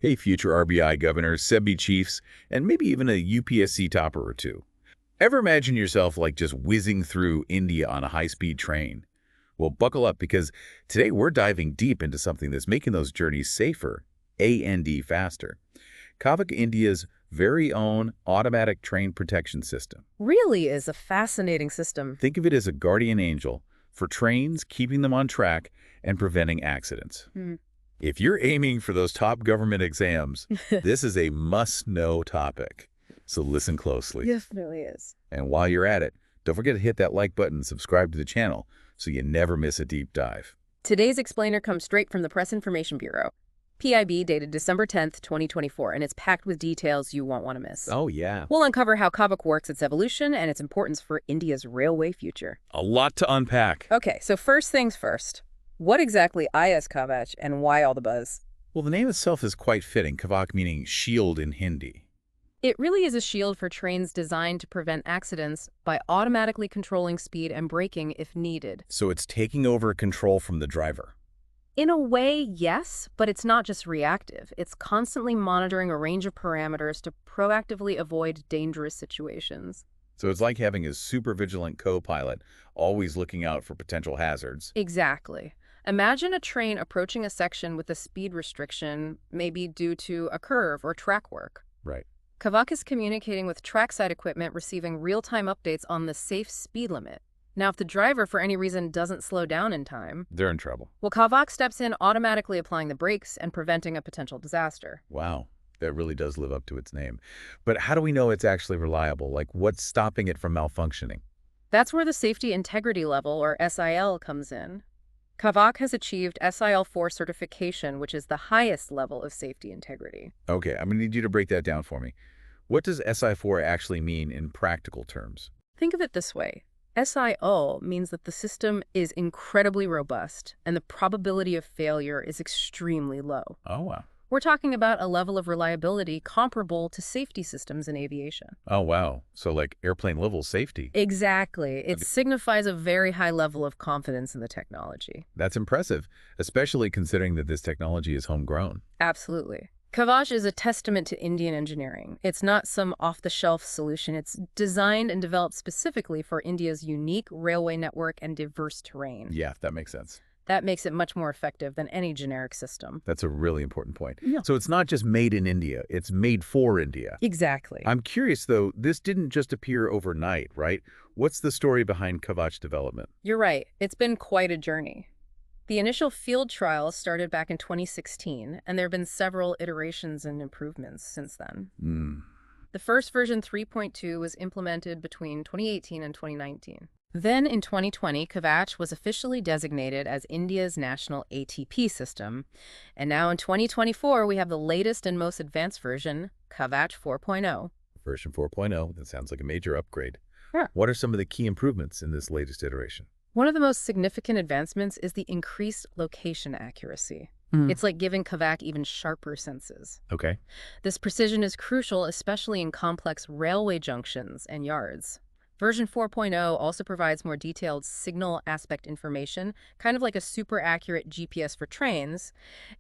Hey, future RBI governors, SEBI chiefs, and maybe even a UPSC topper or two. Ever imagine yourself like just whizzing through India on a high-speed train? Well, buckle up because today we're diving deep into something that's making those journeys safer and faster. Kavach India's very own automatic train protection system. Really is a fascinating system. Think of it as a guardian angel for trains, keeping them on track and preventing accidents. Hmm. If you're aiming for those top government exams, this is a must-know topic. So listen closely. Definitely is. And while you're at it, don't forget to hit that like button and subscribe to the channel so you never miss a deep dive. Today's explainer comes straight from the Press Information Bureau. PIB dated December 10th, 2024, and it's packed with details you won't want to miss. Oh, yeah. We'll uncover how Kavach works, its evolution, and its importance for India's railway future. A lot to unpack. Okay, so first things first. What exactly is Kavach and why all the buzz? Well, the name itself is quite fitting, Kavach meaning shield in Hindi. It really is a shield for trains designed to prevent accidents by automatically controlling speed and braking if needed. So it's taking over control from the driver. In a way, yes, but it's not just reactive. It's constantly monitoring a range of parameters to proactively avoid dangerous situations. So it's like having a super vigilant co-pilot, always looking out for potential hazards. Exactly. Imagine a train approaching a section with a speed restriction, maybe due to a curve or track work. Right. Kavach is communicating with trackside equipment, receiving real-time updates on the safe speed limit. Now, if the driver, for any reason, doesn't slow down in time, They're in trouble. well, Kavach steps in, automatically applying the brakes and preventing a potential disaster. Wow. That really does live up to its name. But how do we know it's actually reliable? Like, what's stopping it from malfunctioning? That's where the Safety Integrity Level, or SIL, comes in. Kavach has achieved SIL-4 certification, which is the highest level of safety integrity. Okay, I'm going to need you to break that down for me. What does SI4 actually mean in practical terms? Think of it this way. SIO means that the system is incredibly robust, and the probability of failure is extremely low. Oh, wow. We're talking about a level of reliability comparable to safety systems in aviation. Oh, wow. So like airplane level safety. Exactly. It Okay. signifies a very high level of confidence in the technology. That's impressive, especially considering that this technology is homegrown. Absolutely. Kavach is a testament to Indian engineering. It's not some off-the-shelf solution. It's designed and developed specifically for India's unique railway network and diverse terrain. Yeah, that makes sense. That makes it much more effective than any generic system. That's a really important point. Yeah. So it's not just made in India, it's made for India. Exactly. I'm curious, though, this didn't just appear overnight, right? What's the story behind Kavach development? You're right. It's been quite a journey. The initial field trials started back in 2016, and there have been several iterations and improvements since then. The first version 3.2 was implemented between 2018 and 2019. Then in 2020, Kavach was officially designated as India's national ATP system. And now in 2024, we have the latest and most advanced version, Kavach 4.0. Version 4.0, that sounds like a major upgrade. Yeah. What are some of the key improvements in this latest iteration? One of the most significant advancements is the increased location accuracy. It's like giving Kavach even sharper senses. Okay. This precision is crucial, especially in complex railway junctions and yards. Version 4.0 also provides more detailed signal aspect information, kind of like a super accurate GPS for trains,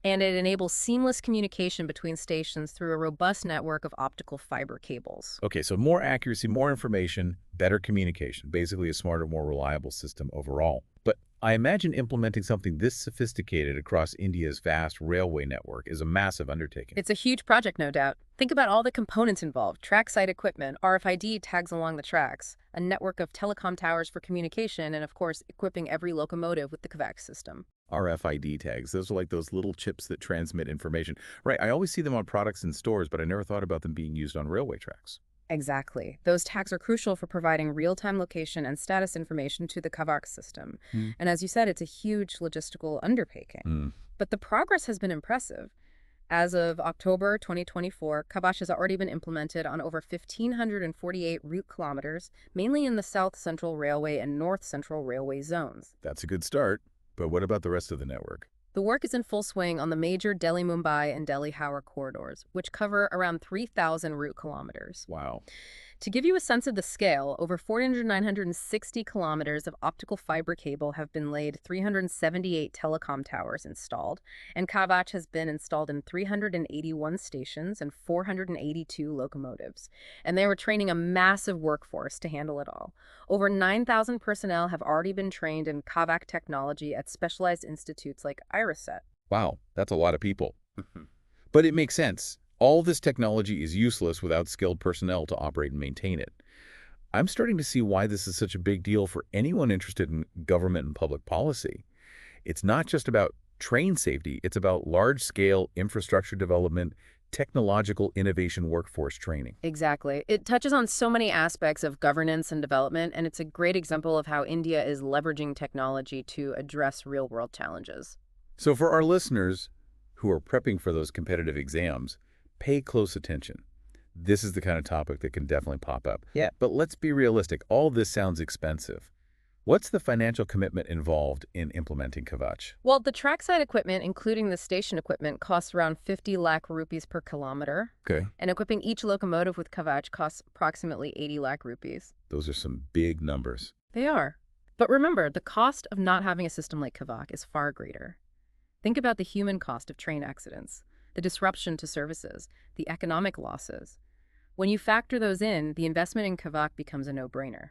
and it enables seamless communication between stations through a robust network of optical fiber cables. Okay, so more accuracy, more information, better communication, basically a smarter, more reliable system overall. But I imagine implementing something this sophisticated across India's vast railway network is a massive undertaking. It's a huge project, no doubt. Think about all the components involved: trackside equipment, RFID tags along the tracks, a network of telecom towers for communication, and of course, equipping every locomotive with the Kavach system. RFID tags, those are like those little chips that transmit information. Right, I always see them on products in stores, but I never thought about them being used on railway tracks. Exactly. Those tags are crucial for providing real-time location and status information to the Kavach system. And as you said, it's a huge logistical undertaking. But the progress has been impressive. As of October 2024, Kavach has already been implemented on over 1,548 route kilometers, mainly in the South Central Railway and North Central Railway zones. That's a good start, but what about the rest of the network? The work is in full swing on the major Delhi-Mumbai and Delhi-Howrah corridors, which cover around 3,000 route kilometers. Wow. To give you a sense of the scale, over 4,960 kilometers of optical fiber cable have been laid, 378 telecom towers installed, and Kavach has been installed in 381 stations and 482 locomotives. And they were training a massive workforce to handle it all. Over 9,000 personnel have already been trained in Kavach technology at specialized institutes like IRISET. Wow, that's a lot of people. But it makes sense. All this technology is useless without skilled personnel to operate and maintain it. I'm starting to see why this is such a big deal for anyone interested in government and public policy. It's not just about train safety, it's about large-scale infrastructure development, technological innovation workforce training. Exactly. It touches on so many aspects of governance and development, and it's a great example of how India is leveraging technology to address real-world challenges. So for our listeners who are prepping for those competitive exams, pay close attention. This is the kind of topic that can definitely pop up. Yeah. But let's be realistic. All this sounds expensive. What's the financial commitment involved in implementing Kavach? Well, the trackside equipment, including the station equipment, costs around 50 lakh rupees per kilometer. Okay. And equipping each locomotive with Kavach costs approximately 80 lakh rupees. Those are some big numbers. They are. But remember, the cost of not having a system like Kavach is far greater. Think about the human cost of train accidents, the disruption to services, the economic losses. When you factor those in, the investment in Kavach becomes a no-brainer.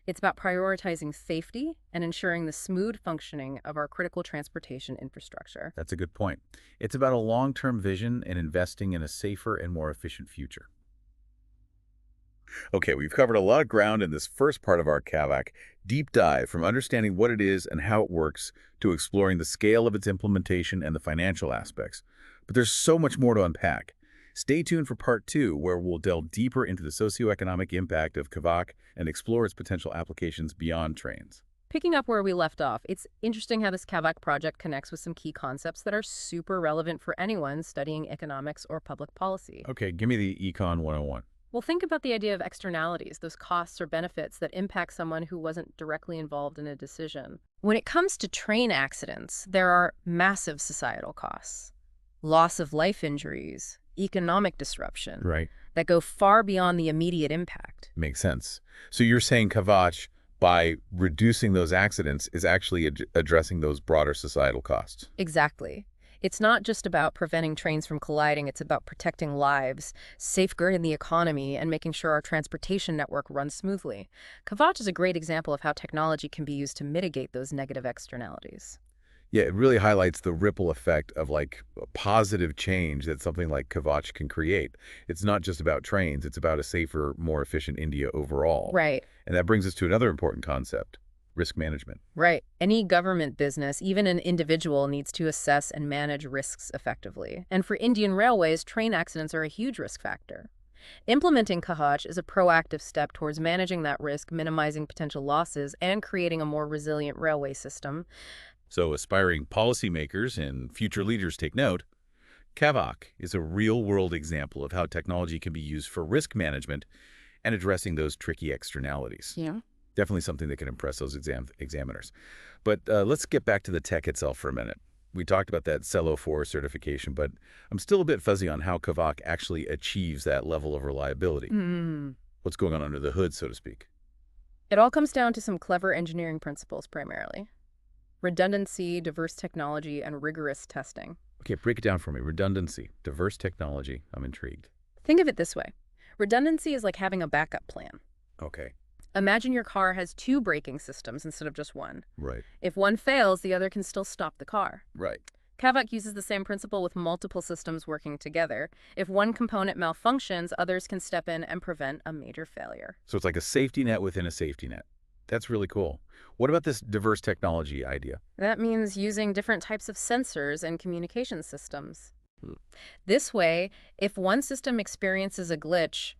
It's about prioritizing safety and ensuring the smooth functioning of our critical transportation infrastructure. That's a good point. It's about a long-term vision and investing in a safer and more efficient future. Okay, we've covered a lot of ground in this first part of our Kavach deep dive, from understanding what it is and how it works to exploring the scale of its implementation and the financial aspects. But there's so much more to unpack. Stay tuned for part 2, where we'll delve deeper into the socioeconomic impact of Kavach and explore its potential applications beyond trains. Picking up where we left off, it's interesting how this Kavach project connects with some key concepts that are super relevant for anyone studying economics or public policy. Okay, give me the Econ 101. Well, think about the idea of externalities, those costs or benefits that impact someone who wasn't directly involved in a decision. When it comes to train accidents, there are massive societal costs. Loss of life injuries, economic disruption, Right. that go far beyond the immediate impact. Makes sense. So you're saying Kavach, by reducing those accidents, is actually addressing those broader societal costs. Exactly. It's not just about preventing trains from colliding, it's about protecting lives, safeguarding the economy, and making sure our transportation network runs smoothly. Kavach is a great example of how technology can be used to mitigate those negative externalities. Yeah, it really highlights the ripple effect of like a positive change that something like Kavach can create. It's not just about trains, it's about a safer, more efficient India overall. Right. And that brings us to another important concept, risk management. Right. Any government business, even an individual, needs to assess and manage risks effectively. And for Indian railways, train accidents are a huge risk factor. Implementing Kavach is a proactive step towards managing that risk, minimizing potential losses, and creating a more resilient railway system. So aspiring policymakers and future leaders take note. Kavach is a real-world example of how technology can be used for risk management and addressing those tricky externalities. Yeah. Definitely something that can impress those examiners. But let's get back to the tech itself for a minute. We talked about that CELO 4 certification, but I'm still a bit fuzzy on how Kavach actually achieves that level of reliability. What's going on under the hood, so to speak? It all comes down to some clever engineering principles primarily. Redundancy, diverse technology, and rigorous testing. Okay, break it down for me. Redundancy, diverse technology. I'm intrigued. Think of it this way. Redundancy is like having a backup plan. Okay. Imagine your car has 2 braking systems instead of just one. Right. If one fails, the other can still stop the car. Right. Kavach uses the same principle with multiple systems working together. If one component malfunctions, others can step in and prevent a major failure. So it's like a safety net within a safety net. That's really cool. What about this diverse technology idea? That means using different types of sensors and communication systems. This way, if one system experiences a glitch,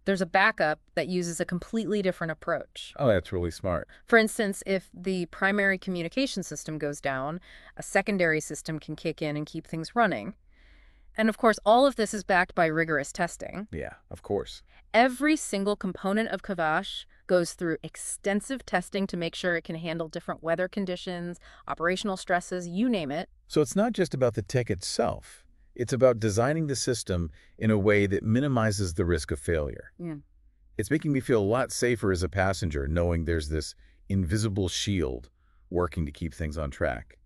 there's a backup that uses a completely different approach. Oh, that's really smart. For instance, if the primary communication system goes down, a secondary system can kick in and keep things running. And of course, all of this is backed by rigorous testing. Yeah, of course. Every single component of Kavach goes through extensive testing to make sure it can handle different weather conditions, operational stresses, you name it. So it's not just about the tech itself. It's about designing the system in a way that minimizes the risk of failure. Yeah. It's making me feel a lot safer as a passenger knowing there's this invisible shield working to keep things on track.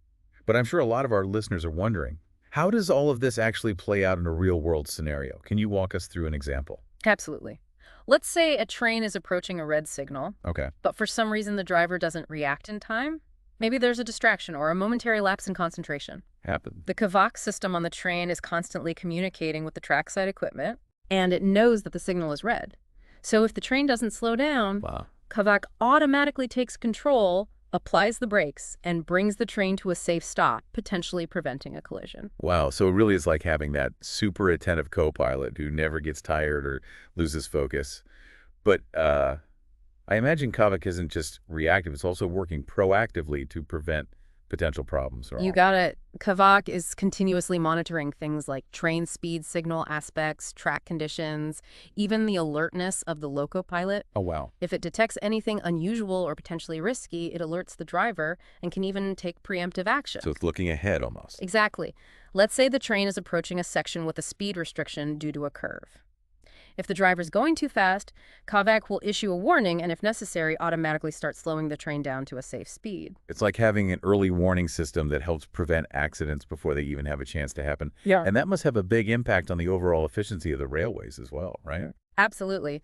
But I'm sure a lot of our listeners are wondering, how does all of this actually play out in a real-world scenario? Can you walk us through an example? Absolutely. Let's say a train is approaching a red signal, Okay. but for some reason the driver doesn't react in time. Maybe there's a distraction or a momentary lapse in concentration. Happened. The Kavach system on the train is constantly communicating with the trackside equipment, and it knows that the signal is red. So if the train doesn't slow down, Wow. Kavach automatically takes control, applies the brakes, and brings the train to a safe stop, potentially preventing a collision. Wow. So it really is like having that super attentive co-pilot who never gets tired or loses focus. But I imagine Kavach isn't just reactive. It's also working proactively to prevent potential problems. You got it. Kavach is continuously monitoring things like train speed signal aspects, track conditions, even the alertness of the loco pilot. Oh, wow. If it detects anything unusual or potentially risky, it alerts the driver and can even take preemptive action. So it's looking ahead almost. Exactly. Let's say the train is approaching a section with a speed restriction due to a curve. If the driver's going too fast, Kavach will issue a warning and, if necessary, automatically start slowing the train down to a safe speed. It's like having an early warning system that helps prevent accidents before they even have a chance to happen. Yeah. And that must have a big impact on the overall efficiency of the railways as well, right? Absolutely.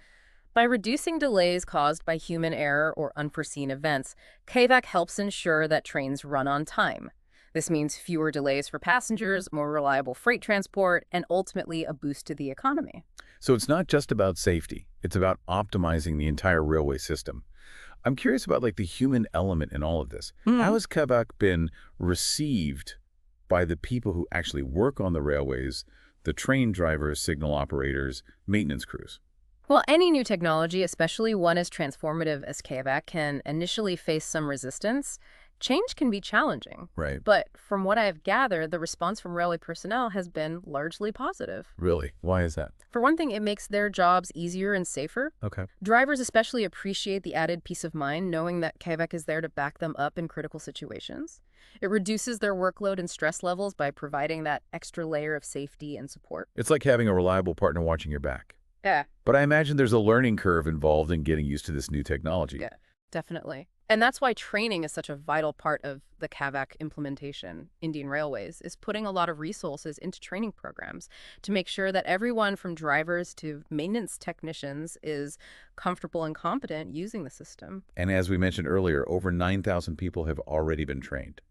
By reducing delays caused by human error or unforeseen events, Kavach helps ensure that trains run on time. This means fewer delays for passengers, more reliable freight transport, and ultimately a boost to the economy. So it's not just about safety. It's about optimizing the entire railway system. I'm curious about like the human element in all of this. How has Kavach been received by the people who actually work on the railways, the train drivers, signal operators, maintenance crews? Well, any new technology, especially one as transformative as Kavach, can initially face some resistance. Change can be challenging. Right. But from what I've gathered, the response from railway personnel has been largely positive. Really? Why is that? For one thing, it makes their jobs easier and safer. Okay. Drivers especially appreciate the added peace of mind knowing that Kavach is there to back them up in critical situations. It reduces their workload and stress levels by providing that extra layer of safety and support. It's like having a reliable partner watching your back. Yeah. But I imagine there's a learning curve involved in getting used to this new technology. Yeah, definitely. And that's why training is such a vital part of the Kavach implementation. Indian Railways is putting a lot of resources into training programs to make sure that everyone from drivers to maintenance technicians is comfortable and competent using the system. And as we mentioned earlier, over 9,000 people have already been trained.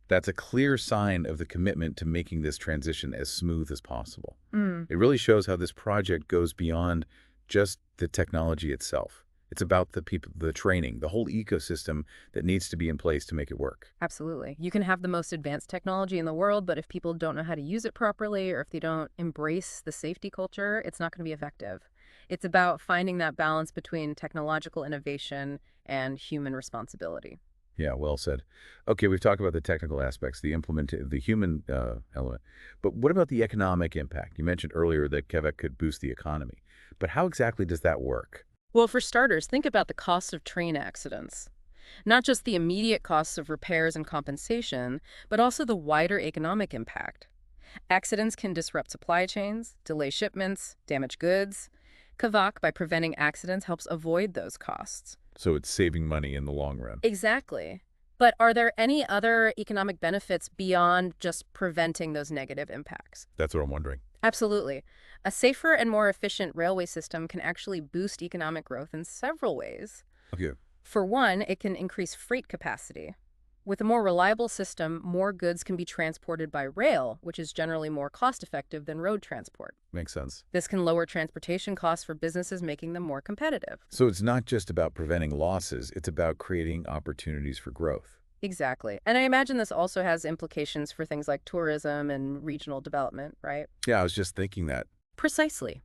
That's a clear sign of the commitment to making this transition as smooth as possible. It really shows how this project goes beyond just the technology itself. It's about the people, the training, the whole ecosystem that needs to be in place to make it work. Absolutely. You can have the most advanced technology in the world, but if people don't know how to use it properly or if they don't embrace the safety culture, it's not going to be effective. It's about finding that balance between technological innovation and human responsibility. Yeah, well said. Okay, we've talked about the technical aspects, the human element. But what about the economic impact? You mentioned earlier that Kavach could boost the economy. But how exactly does that work? Well, for starters, think about the cost of train accidents. Not just the immediate costs of repairs and compensation, but also the wider economic impact. Accidents can disrupt supply chains, delay shipments, damage goods. Kavach, by preventing accidents, helps avoid those costs. So it's saving money in the long run. Exactly. But are there any other economic benefits beyond just preventing those negative impacts? That's what I'm wondering. Absolutely. A safer and more efficient railway system can actually boost economic growth in several ways. Okay. For one, it can increase freight capacity. With a more reliable system, more goods can be transported by rail, which is generally more cost-effective than road transport. Makes sense. This can lower transportation costs for businesses, making them more competitive. So it's not just about preventing losses, it's about creating opportunities for growth. Exactly. And I imagine this also has implications for things like tourism and regional development, right? Yeah, I was just thinking that. Precisely.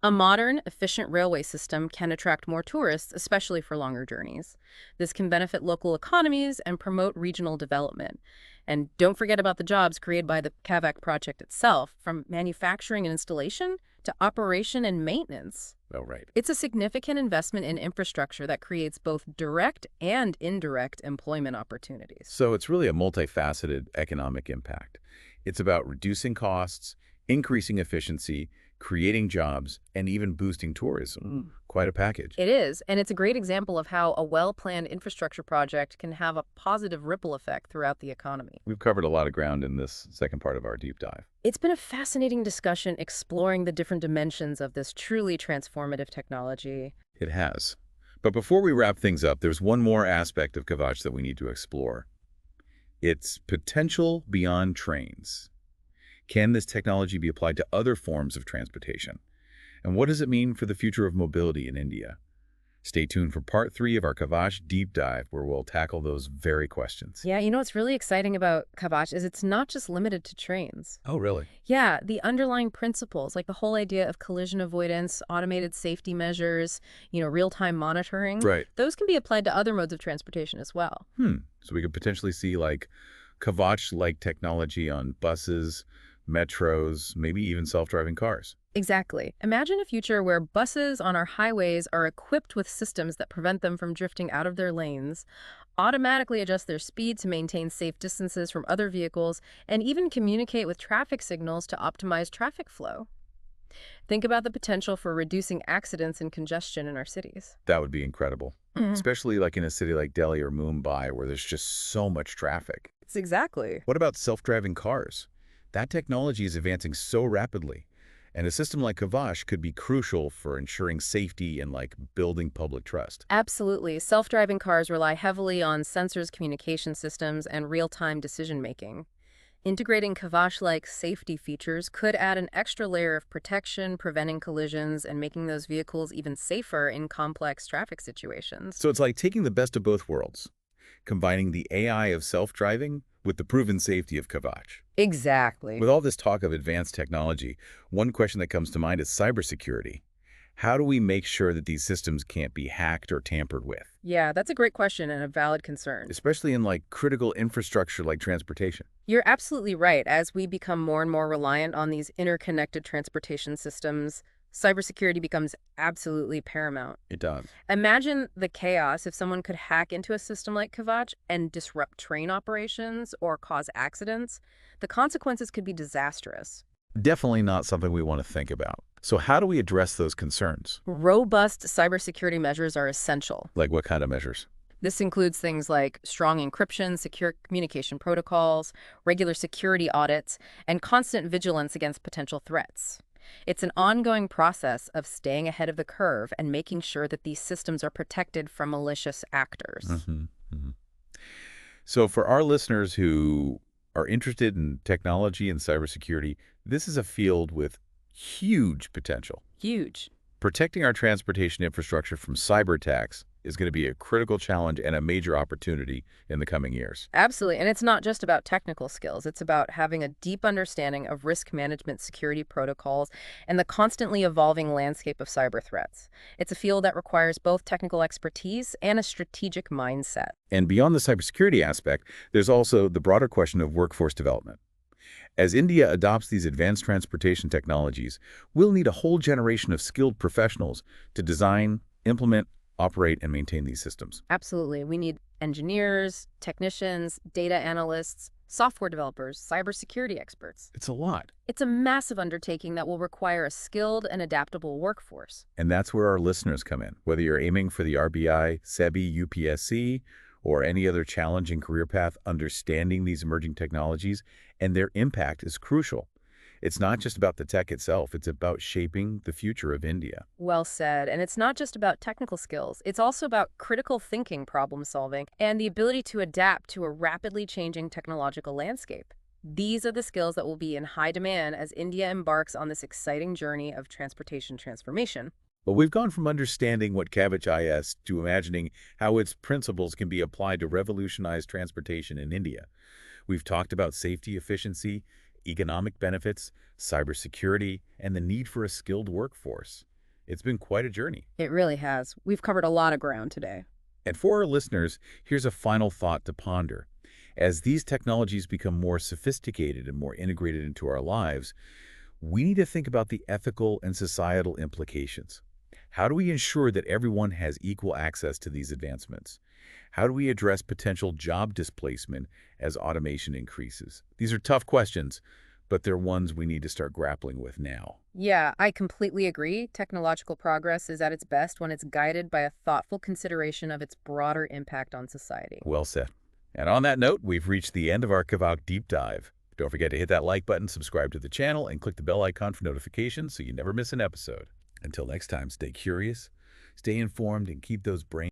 A modern, efficient railway system can attract more tourists, especially for longer journeys. This can benefit local economies and promote regional development. And don't forget about the jobs created by the Kavach project itself, from manufacturing and installation to operation and maintenance. Oh, right. It's a significant investment in infrastructure that creates both direct and indirect employment opportunities. So it's really a multifaceted economic impact. It's about reducing costs, increasing efficiency, creating jobs, and even boosting tourism. Quite a package. It is, and it's a great example of how a well-planned infrastructure project can have a positive ripple effect throughout the economy. We've covered a lot of ground in this second part of our deep dive. It's been a fascinating discussion exploring the different dimensions of this truly transformative technology. It has. But before we wrap things up, there's one more aspect of Kavach that we need to explore. Its potential beyond trains. Can this technology be applied to other forms of transportation? And what does it mean for the future of mobility in India? Stay tuned for part 3 of our Kavach deep dive, where we'll tackle those very questions. Yeah, you know what's really exciting about Kavach is it's not just limited to trains. Oh, really? Yeah, the underlying principles, like the whole idea of collision avoidance, automated safety measures, real-time monitoring, Right. those can be applied to other modes of transportation as well. So we could potentially see like Kavach-like technology on buses, metros, maybe even self-driving cars. Exactly. Imagine a future where buses on our highways are equipped with systems that prevent them from drifting out of their lanes, automatically adjust their speed to maintain safe distances from other vehicles, and even communicate with traffic signals to optimize traffic flow. Think about the potential for reducing accidents and congestion in our cities. That would be incredible, especially like in a city like Delhi or Mumbai, where there's just so much traffic. It's exactly. What about self-driving cars? That technology is advancing so rapidly, and a system like Kavach could be crucial for ensuring safety and like building public trust. Absolutely. Self-driving cars rely heavily on sensors, communication systems, and real-time decision-making. Integrating Kavach-like safety features could add an extra layer of protection, preventing collisions, and making those vehicles even safer in complex traffic situations. So it's like taking the best of both worlds, combining the AI of self-driving with the proven safety of Kavach. Exactly. With all this talk of advanced technology, one question that comes to mind is cybersecurity. How do we make sure that these systems can't be hacked or tampered with? Yeah, that's a great question and a valid concern. Especially in like critical infrastructure like transportation. You're absolutely right. As we become more and more reliant on these interconnected transportation systems, cybersecurity becomes absolutely paramount. It does. Imagine the chaos if someone could hack into a system like Kavach and disrupt train operations or cause accidents. The consequences could be disastrous. Definitely not something we want to think about. So how do we address those concerns? Robust cybersecurity measures are essential. Like what kind of measures? This includes things like strong encryption, secure communication protocols, regular security audits, and constant vigilance against potential threats. It's an ongoing process of staying ahead of the curve and making sure that these systems are protected from malicious actors. So for our listeners who are interested in technology and cybersecurity, this is a field with huge potential. Huge. Protecting our transportation infrastructure from cyber attacks is going to be a critical challenge and a major opportunity in the coming years. Absolutely. And it's not just about technical skills. It's about having a deep understanding of risk management, security protocols, and the constantly evolving landscape of cyber threats. It's a field that requires both technical expertise and a strategic mindset. And beyond the cybersecurity aspect, there's also the broader question of workforce development. As India adopts these advanced transportation technologies, we'll need a whole generation of skilled professionals to design, implement, operate, and maintain these systems. Absolutely. We need engineers, technicians, data analysts, software developers, cybersecurity experts. It's a lot. It's a massive undertaking that will require a skilled and adaptable workforce. And that's where our listeners come in. Whether you're aiming for the RBI, SEBI, UPSC, or any other challenging career path, understanding these emerging technologies and their impact is crucial. It's not just about the tech itself, it's about shaping the future of India. Well said. And it's not just about technical skills. It's also about critical thinking, problem solving, and the ability to adapt to a rapidly changing technological landscape. These are the skills that will be in high demand as India embarks on this exciting journey of transportation transformation. But we've gone from understanding what Kavach is to imagining how its principles can be applied to revolutionize transportation in India. We've talked about safety, efficiency, economic benefits, cybersecurity, and the need for a skilled workforce. It's been quite a journey. It really has. We've covered a lot of ground today. And for our listeners, here's a final thought to ponder. As these technologies become more sophisticated and more integrated into our lives, we need to think about the ethical and societal implications. How do we ensure that everyone has equal access to these advancements? How do we address potential job displacement as automation increases? These are tough questions, but they're ones we need to start grappling with now. Yeah, I completely agree. Technological progress is at its best when it's guided by a thoughtful consideration of its broader impact on society. Well said. And on that note, we've reached the end of our Kavach deep dive. Don't forget to hit that like button, subscribe to the channel, and click the bell icon for notifications so you never miss an episode. Until next time, stay curious, stay informed, and keep those brains